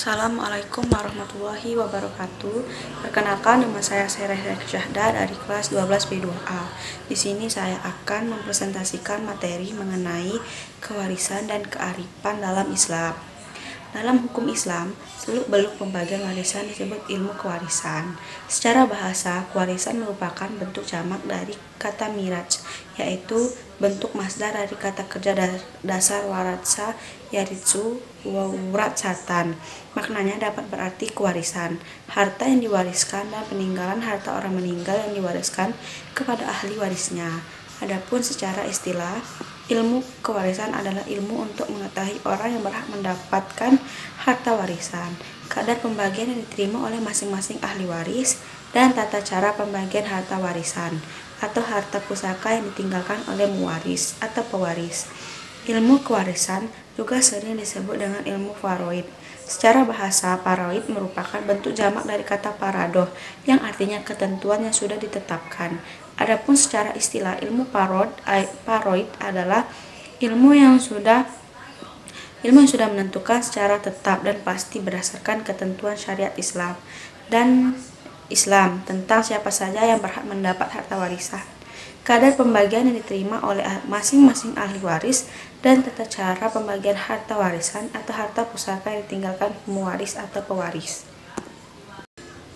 Assalamualaikum warahmatullahi wabarakatuh. Perkenalkan, nama saya Sereh Syahda dari kelas 12 B2A. Di sini saya akan mempresentasikan materi mengenai kewarisan dan kearifan dalam Islam. Dalam hukum Islam, seluk-beluk pembagian warisan disebut ilmu kewarisan. Secara bahasa, kewarisan merupakan bentuk jamak dari kata miraj, yaitu bentuk masdar dari kata kerja dasar waratsa yaritsu wuratsatan. Maknanya dapat berarti kewarisan, harta yang diwariskan dan peninggalan harta orang meninggal yang diwariskan kepada ahli warisnya. Adapun secara istilah, ilmu kewarisan adalah ilmu untuk mengetahui orang yang berhak mendapatkan harta warisan, kadar pembagian yang diterima oleh masing-masing ahli waris, dan tata cara pembagian harta warisan atau harta pusaka yang ditinggalkan oleh muwaris atau pewaris. Ilmu kewarisan juga sering disebut dengan ilmu faraid. Secara bahasa, faraid merupakan bentuk jamak dari kata paradoh yang artinya ketentuan yang sudah ditetapkan. Adapun secara istilah, ilmu faraid adalah ilmu yang sudah menentukan secara tetap dan pasti berdasarkan ketentuan syariat Islam tentang siapa saja yang berhak mendapat harta warisan, kadar pembagian yang diterima oleh masing-masing ahli waris, dan tata cara pembagian harta warisan atau harta pusaka yang ditinggalkan pewaris atau pewaris.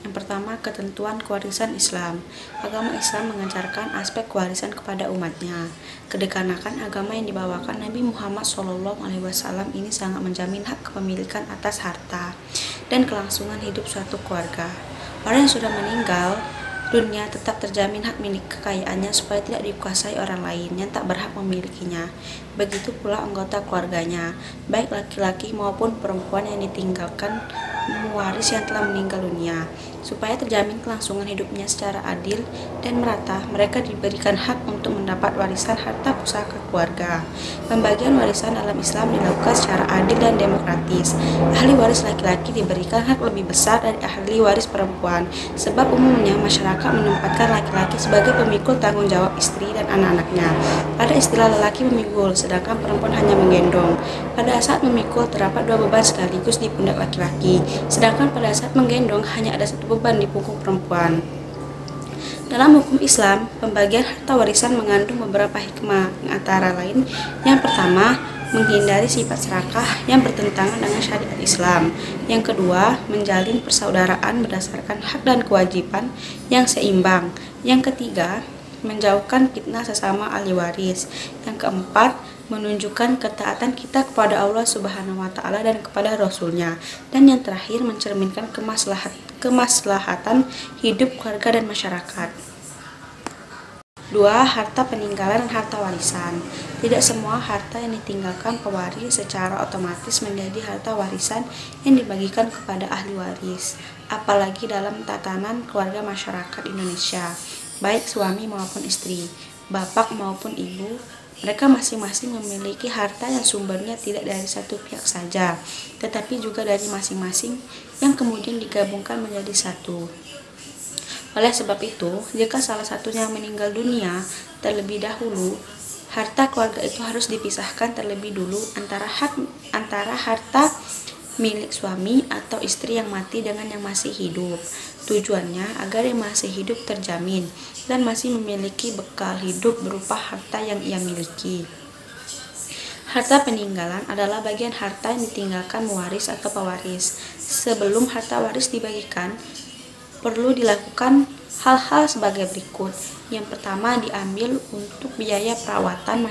Yang pertama, ketentuan kewarisan Islam. Agama Islam mengajarkan aspek kewarisan kepada umatnya. Kedekaanakan agama yang dibawakan Nabi Muhammad SAW ini sangat menjamin hak kepemilikan atas harta dan kelangsungan hidup suatu keluarga. Orang yang sudah meninggal dunia tetap terjamin hak milik kekayaannya supaya tidak dikuasai orang lain yang tak berhak memilikinya. Begitu pula anggota keluarganya, baik laki-laki maupun perempuan yang ditinggalkan mewaris yang telah meninggal dunia. Supaya terjamin kelangsungan hidupnya secara adil dan merata, mereka diberikan hak untuk mendapat warisan harta pusaka keluarga. Pembagian warisan dalam Islam dilakukan secara adil dan demokratis. Ahli waris laki-laki diberikan hak lebih besar dari ahli waris perempuan, sebab umumnya masyarakat menempatkan laki-laki sebagai pemikul tanggung jawab istri dan anak-anaknya. Pada istilah, lelaki memikul, sedangkan perempuan hanya menggendong. Pada saat memikul, terdapat dua beban sekaligus di pundak laki-laki, sedangkan pada saat menggendong hanya ada satu beban di punggung perempuan. Dalam hukum Islam, pembagian harta warisan mengandung beberapa hikmah, antara lain, yang pertama, menghindari sifat serakah yang bertentangan dengan syariat Islam. Yang kedua, menjalin persaudaraan berdasarkan hak dan kewajiban yang seimbang. Yang ketiga, menjauhkan fitnah sesama ahli waris. Yang keempat, menunjukkan ketaatan kita kepada Allah Subhanahu wa Ta'ala dan kepada Rasul-Nya. Dan yang terakhir, mencerminkan kemaslahatan hidup keluarga dan masyarakat. 2. Harta peninggalan dan harta warisan. Tidak semua harta yang ditinggalkan pewaris secara otomatis menjadi harta warisan yang dibagikan kepada ahli waris, apalagi dalam tatanan keluarga masyarakat Indonesia, baik suami maupun istri, bapak maupun ibu. Mereka masing-masing memiliki harta yang sumbernya tidak dari satu pihak saja, tetapi juga dari masing-masing yang kemudian digabungkan menjadi satu. Oleh sebab itu, jika salah satunya meninggal dunia terlebih dahulu, harta keluarga itu harus dipisahkan terlebih dulu antara harta milik suami atau istri yang mati dengan yang masih hidup. Tujuannya agar yang masih hidup terjamin dan masih memiliki bekal hidup berupa harta yang ia miliki. Harta peninggalan adalah bagian harta yang ditinggalkan mewaris atau pewaris. Sebelum harta waris dibagikan, perlu dilakukan hal-hal sebagai berikut. Yang pertama, diambil untuk biaya perawatan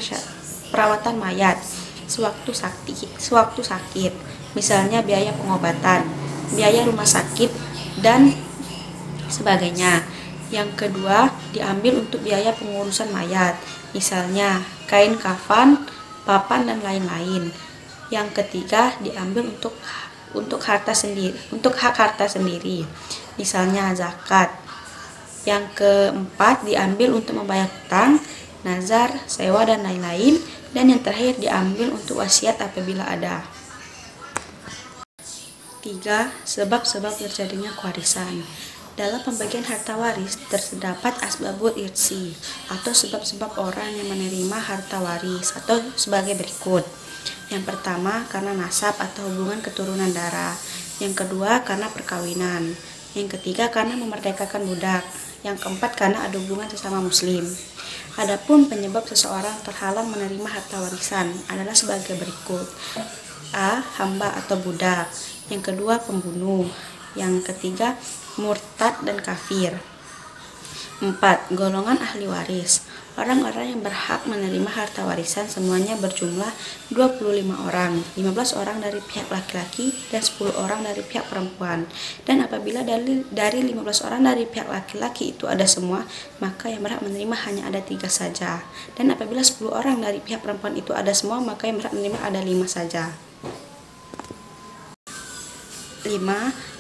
mayat sewaktu sakit, misalnya biaya pengobatan, biaya rumah sakit, dan sebagainya. Yang kedua, diambil untuk biaya pengurusan mayat, misalnya kain kafan, papan, dan lain-lain. Yang ketiga, diambil untuk hak harta sendiri, misalnya zakat. Yang keempat, diambil untuk membayar hutang, nazar, sewa, dan lain-lain. Dan yang terakhir, diambil untuk wasiat apabila ada. 3. Sebab-sebab terjadinya kewarisan. Dalam pembagian harta waris terdapat asbabul irsi atau sebab-sebab orang yang menerima harta waris atau sebagai berikut. Yang pertama, karena nasab atau hubungan keturunan darah. Yang kedua, karena perkawinan. Yang ketiga, karena memerdekakan budak. Yang keempat, karena ada hubungan sesama muslim. Adapun penyebab seseorang terhalang menerima harta warisan adalah sebagai berikut. A. Hamba atau budak. Yang kedua, pembunuh. Yang ketiga, murtad dan kafir. 4. Golongan ahli waris. Orang-orang yang berhak menerima harta warisan semuanya berjumlah 25 orang, 15 orang dari pihak laki-laki dan 10 orang dari pihak perempuan. Dan apabila dari 15 orang dari pihak laki-laki itu ada semua, maka yang berhak menerima hanya ada 3 saja. Dan apabila 10 orang dari pihak perempuan itu ada semua, maka yang berhak menerima ada 5 saja. 5.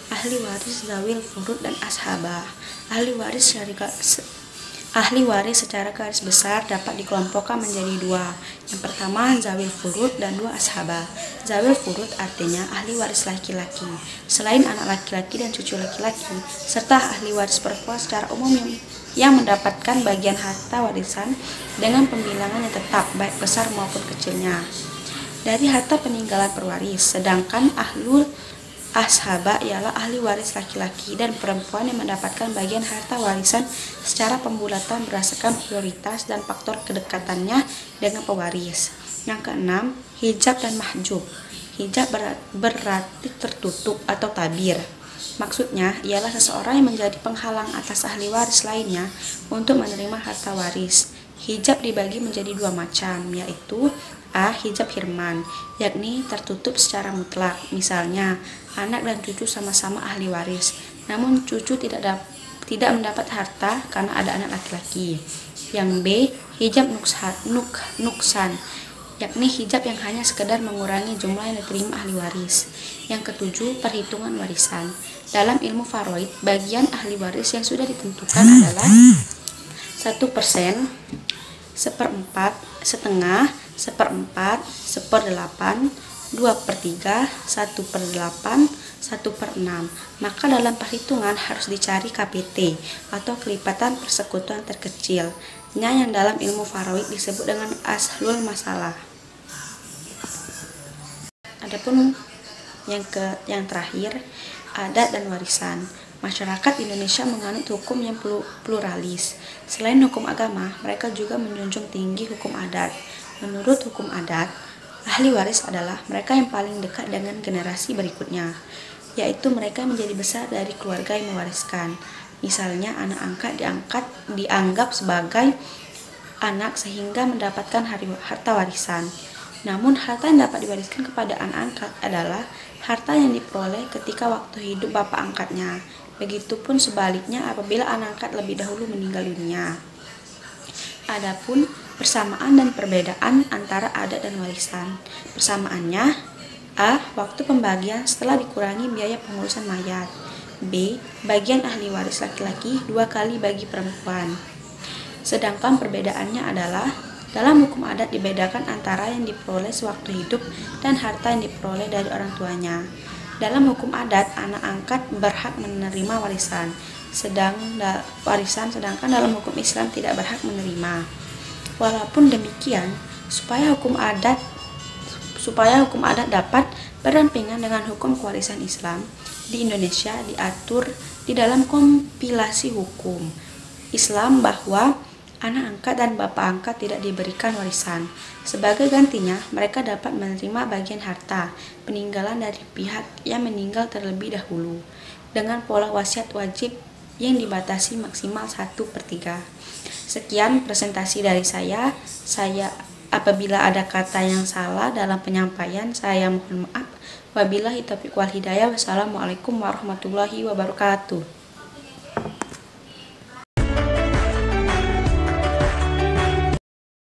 Ahli waris zawil furud dan ashabah. Ahli waris secara garis besar dapat dikelompokkan menjadi 2. Yang pertama, zawil furud dan 2 ashabah. Zawil furud artinya ahli waris laki-laki, selain anak laki-laki dan cucu laki-laki, serta ahli waris perempuan secara umum yang mendapatkan bagian harta warisan dengan pembilangan yang tetap, baik besar maupun kecilnya, dari harta peninggalan perwaris. Sedangkan ahlul ashabah ialah ahli waris laki-laki dan perempuan yang mendapatkan bagian harta warisan secara pembulatan berdasarkan prioritas dan faktor kedekatannya dengan pewaris. Yang keenam, hijab dan mahjub. Hijab berarti tertutup atau tabir. Maksudnya ialah seseorang yang menjadi penghalang atas ahli waris lainnya untuk menerima harta waris. Hijab dibagi menjadi 2 macam, yaitu A. Hijab hirman, yakni tertutup secara mutlak. Misalnya, anak dan cucu sama-sama ahli waris, namun cucu tidak mendapat harta karena ada anak laki-laki. Yang B. Hijab nuksan, yakni hijab yang hanya sekedar mengurangi jumlah yang diterima ahli waris. Yang ketujuh, perhitungan warisan. Dalam ilmu faraid, bagian ahli waris yang sudah ditentukan adalah 1%, 1/4, setengah, 1/4, 1/8, 2/3, 1/8, 1/6. Maka dalam perhitungan harus dicari KPT atau kelipatan persekutuan terkecil, yang dalam ilmu faraid disebut dengan aslul masalah. Adapun yang terakhir, adat dan warisan. Masyarakat Indonesia menganut hukum yang pluralis. Selain hukum agama, mereka juga menjunjung tinggi hukum adat. Menurut hukum adat, ahli waris adalah mereka yang paling dekat dengan generasi berikutnya, yaitu mereka yang menjadi besar dari keluarga yang mewariskan. Misalnya, anak angkat dianggap sebagai anak sehingga mendapatkan harta warisan. Namun, harta yang dapat diwariskan kepada anak angkat adalah harta yang diperoleh ketika waktu hidup bapak angkatnya. Begitupun sebaliknya apabila anak angkat lebih dahulu meninggal dunia. Adapun persamaan dan perbedaan antara adat dan warisan. Persamaannya, A. Waktu pembagian setelah dikurangi biaya pengurusan mayat. B. Bagian ahli waris laki-laki 2 kali bagi perempuan. Sedangkan perbedaannya adalah dalam hukum adat dibedakan antara yang diperoleh sewaktu hidup dan harta yang diperoleh dari orang tuanya. Dalam hukum adat, anak angkat berhak menerima warisan, sedangkan dalam hukum Islam tidak berhak menerima. Walaupun demikian, supaya hukum adat dapat berdampingan dengan hukum kewarisan Islam di Indonesia diatur di dalam kompilasi hukum Islam bahwa anak angkat dan bapak angkat tidak diberikan warisan. Sebagai gantinya, mereka dapat menerima bagian harta peninggalan dari pihak yang meninggal terlebih dahulu dengan pola wasiat wajib yang dibatasi maksimal 1/3. Sekian presentasi dari saya. Apabila ada kata yang salah dalam penyampaian, saya mohon maaf. Wabillahi taufiq wal hidayah. Wassalamualaikum warahmatullahi wabarakatuh.